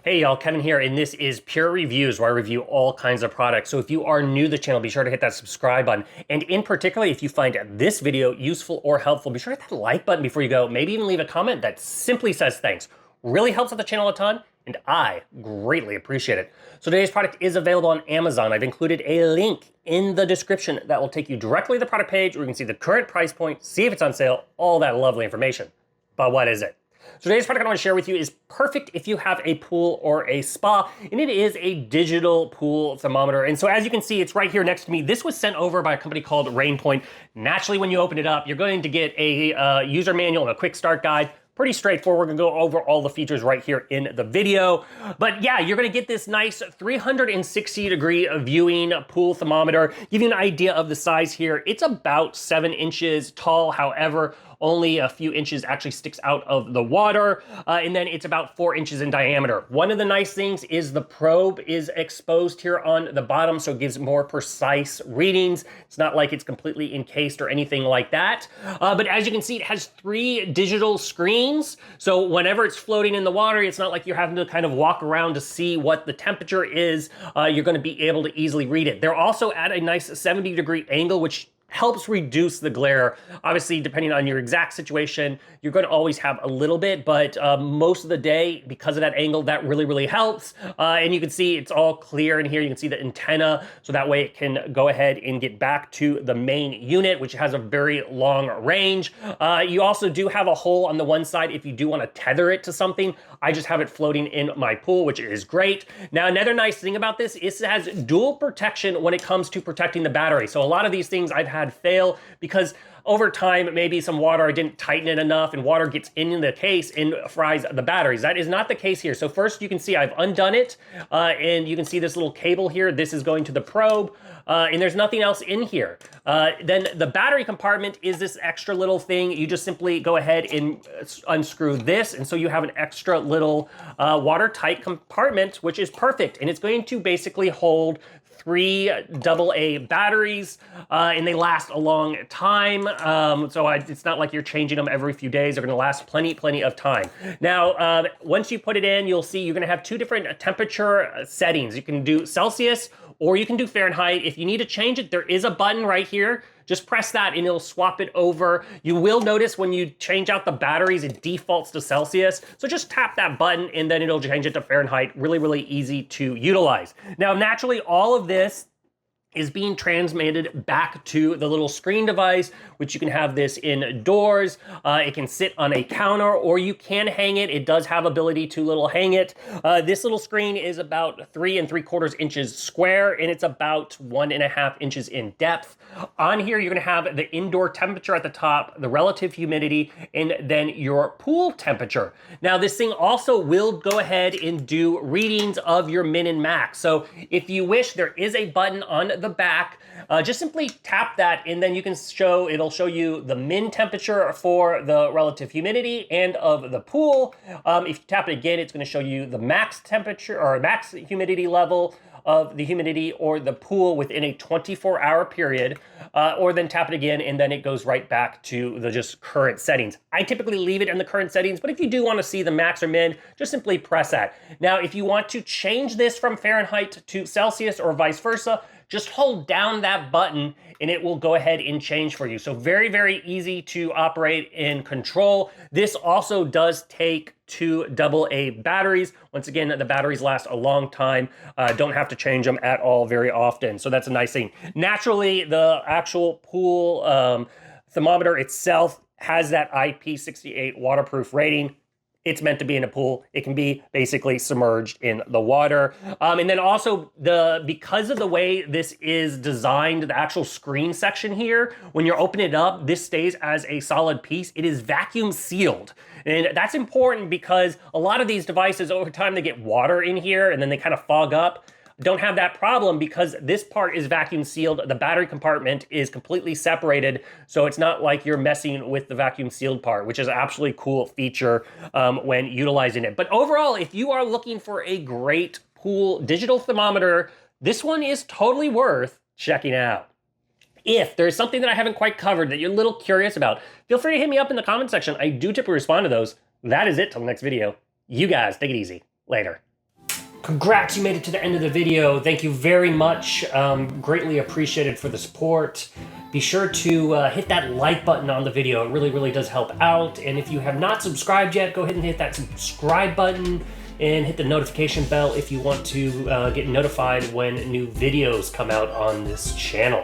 Hey y'all, Kevin here, and this is Pure Reviews, where I review all kinds of products. So if you are new to the channel, be sure to hit that subscribe button. And in particular, if you find this video useful or helpful, be sure to hit that like button before you go. Maybe even leave a comment that simply says thanks. Really helps out the channel a ton, and I greatly appreciate it. So today's product is available on Amazon. I've included a link in the description that will take you directly to the product page where you can see the current price point, see if it's on sale, all that lovely information. But what is it? So today's product I want to share with you is perfect if you have a pool or a spa, and it is a digital pool thermometer. And so as you can see, it's right here next to me. This was sent over by a company called RAINPOINT. Naturally, when you open it up, you're going to get a user manual and a quick start guide. Pretty straightforward. We're gonna go over all the features right here in the video. But yeah, you're gonna get this nice 360-degree viewing pool thermometer. Give you an idea of the size here. It's about 7 inches tall. However, only a few inches actually sticks out of the water. And then it's about 4 inches in diameter. One of the nice things is the probe is exposed here on the bottom, so it gives more precise readings. It's not like it's completely encased or anything like that. But as you can see, it has 3 digital screens. So whenever it's floating in the water, it's not like you're having to kind of walk around to see what the temperature is. You're gonna be able to easily read it. They're also at a nice 70-degree angle, which helps reduce the glare. Obviously, depending on your exact situation, you're going to always have a little bit, but most of the day, because of that angle, that really helps. And you can see it's all clear in here. You can see the antenna, so that way it can go ahead and get back to the main unit, which has a very long range. You also do have a hole on the one side if you do want to tether it to something. I just have it floating in my pool, which is great. Now, another nice thing about this is it has dual protection when it comes to protecting the battery. So a lot of these things I've had fail because over time, maybe some water, I didn't tighten it enough and water gets in the case and fries the batteries. That is not the case here. So first you can see I've undone it and you can see this little cable here. This is going to the probe and there's nothing else in here. Then the battery compartment is this extra little thing. You just simply go ahead and unscrew this. And so you have an extra little watertight compartment, which is perfect. And it's going to basically hold 3 AA batteries, and they last a long time. It's not like you're changing them every few days. They're gonna last plenty of time. Now, once you put it in, you'll see you're gonna have 2 different temperature settings. You can do Celsius or you can do Fahrenheit. If you need to change it, there is a button right here. Just press that and it'll swap it over. You will notice when you change out the batteries, it defaults to Celsius. So just tap that button and then it'll change it to Fahrenheit. Really easy to utilize. Now, naturally, all of this is being transmitted back to the little screen device, which you can have this indoors. It can sit on a counter or you can hang it. It does have ability to hang it. This little screen is about 3 3/4 inches square and it's about 1.5 inches in depth. On here, you're gonna have the indoor temperature at the top, the relative humidity, and then your pool temperature. Now, this thing also will go ahead and do readings of your min and max. So if you wish, there is a button on the back. Just simply tap that and then you can it'll show you the min temperature for the relative humidity and of the pool. If you tap it again, it's going to show you the max temperature or max humidity level of the humidity or the pool within a 24-hour period, or then tap it again and then it goes right back to the just current settings. I typically leave it in the current settings, but if you do want to see the max or min, just simply press that. Now, if you want to change this from Fahrenheit to Celsius or vice versa, just hold down that button and it will go ahead and change for you. So very easy to operate and control. This also does take 2 AA batteries. Once again, the batteries last a long time. Don't have to change them at all very often. So that's a nice thing. Naturally, the actual pool thermometer itself has that IP68 waterproof rating. It's meant to be in a pool. It can be basically submerged in the water. And then also, because of the way this is designed, the actual screen section here, when you're opening it up, this stays as a solid piece. It is vacuum sealed. And that's important because a lot of these devices, over time, they get water in here and then they kind of fog up. Don't have that problem because this part is vacuum sealed. The battery compartment is completely separated, so it's not like you're messing with the vacuum sealed part, which is an absolutely cool feature when utilizing it. But overall, if you are looking for a great pool digital thermometer, this one is totally worth checking out. If there's something that I haven't quite covered that you're a little curious about, feel free to hit me up in the comment section. I do typically respond to those. That is it till the next video. You guys take it easy. Later. Congrats, you made it to the end of the video. Thank you very much. Greatly appreciated for the support. Be sure to hit that like button on the video. It really, really does help out. And if you have not subscribed yet, go ahead and hit that subscribe button and hit the notification bell if you want to get notified when new videos come out on this channel.